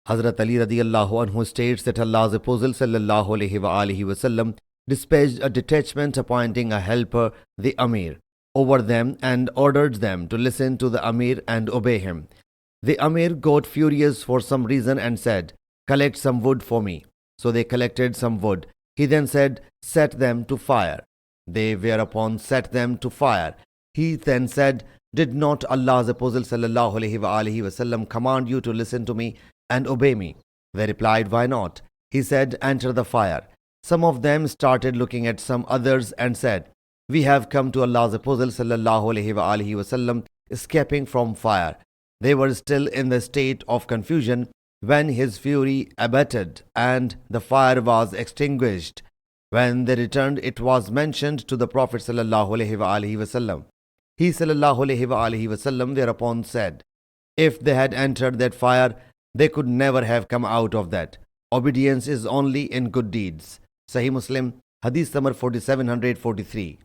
Hazrat Ali radiallahu anhu states that Allah's Apostle sallallahu alaihi wasallam dispatched a detachment appointing a helper, the Amir, over them and ordered them to listen to the Amir and obey him. The Amir got furious for some reason and said, "Collect some wood for me." So they collected some wood. He then said, "Set them to fire." They whereupon set them to fire. He then said, "Did not Allah's Apostle sallallahu alaihi wasallam command you to listen to me and obey me?" They replied, "Why not?" He said, "Enter the fire." Some of them started looking at some others and said, "We have come to Allah's Apostle sallallahu alaihi wasallam escaping from fire." They were still in the state of confusion when his fury abated and the fire was extinguished. When they returned, it was mentioned to the Prophet sallallahu alaihi wasallam. He sallallahu alaihi wasallam thereupon said, "If they had entered that fire, they could never have come out of that. Obedience is only in good deeds." Sahih Muslim Hadees number 4743.